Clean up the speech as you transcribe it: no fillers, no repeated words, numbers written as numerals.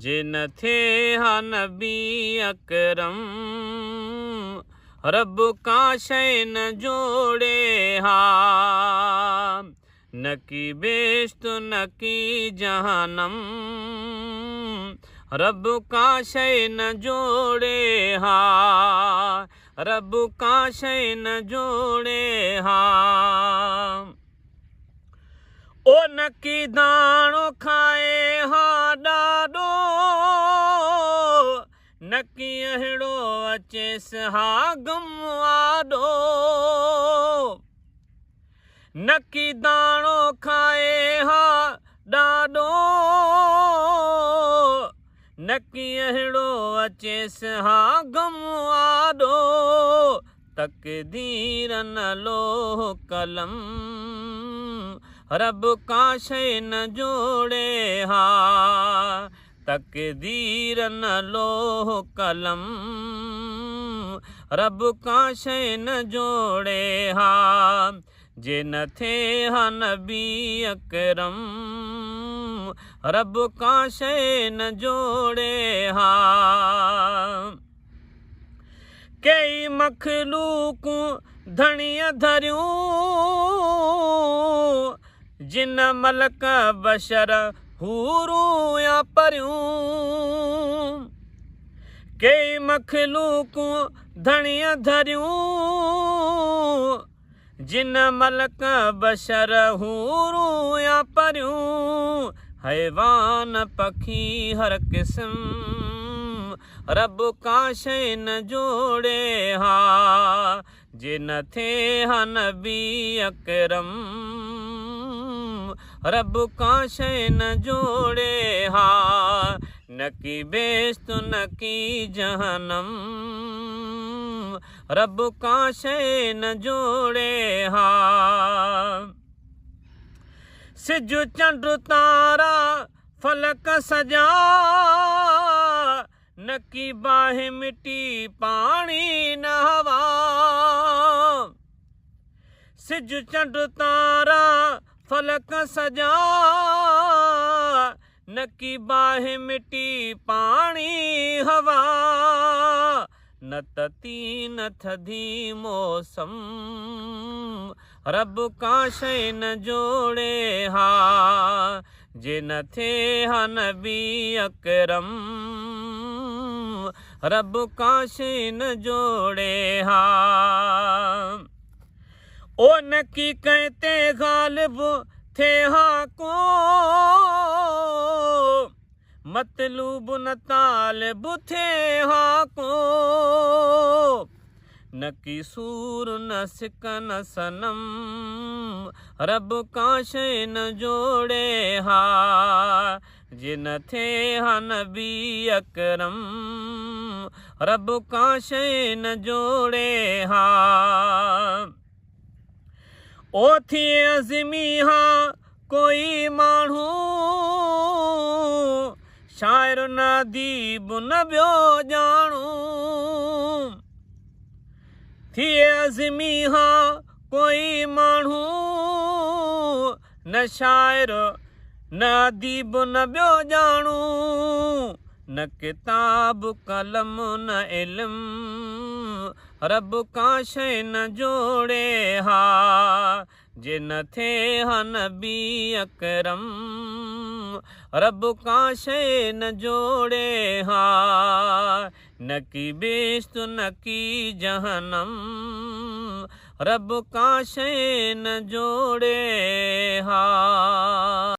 जे न थे हा नबी अकरम रब का शय न जोड़े हा। न की बेश्त न की जहनम रब का शय न जोड़े हा। रब का शय न जोड़े हा। ओ नकी दाणो खाए हा ॾाढो नकी अहिड़ो अचेसि हा गम आॾो। नकी दाणो खाए हा ॾाढो नकी अहिड़ो अचेसि हा गम आॾो। तक़दीर न लोह कलम रब का शय न जोड़े हा। तक़दीर न लोह कलम रब का शय न जोड़े हा। जे न थे हा नबी अकरम रब का शय न जोड़े हा। कई मखलूकूं धणीअ धरियूं जिन मलक बशर हूरूं या परियूं। कई मखलूकूं धणीअ धरियूं जिन मलक बशर हूरूं या परियूं। हैवान पखी हर क़िस्म रब का शय न जोड़े हा। जे न थे हा नबी अकरम रब का शय न जोड़े हा। न की बेश्त न की जहनम रब का शय न जोड़े हा। सिज चंड तारा फलक सजा न की बाहि मिट्टी पानी न हवा। सिज चंड तारा फलक सजा न की बाहि मिट्टी पानी हवा। न तती न थधी मौसम रब का शय न जोड़े हा। जे न थे हा नबी अकरम रब का शय न जोड़े हा। ओ न की कहते गालिब थे हा को मतलूब न तालिब थे हा को। न की सूर न सिक न सनम रब का शय न जोड़े हा। जे न थे हा नबी अकरम रब का शय न जोड़े हा। ओ थिए अज़मी हा कोई माण्हू शाइर न अदीब न ॿियो ॼाणू। थिए अज़मी हा कोई माण्हू न शाइर न अदीब न ॿियो ॼाणू। न किताब कलम न इल्म रब का शय न जोड़े हा। जे न थे हा नबी अकरम रब का शय न जोड़े हा। न की बेश्त न की जहनम रब का शय न जोड़े हा।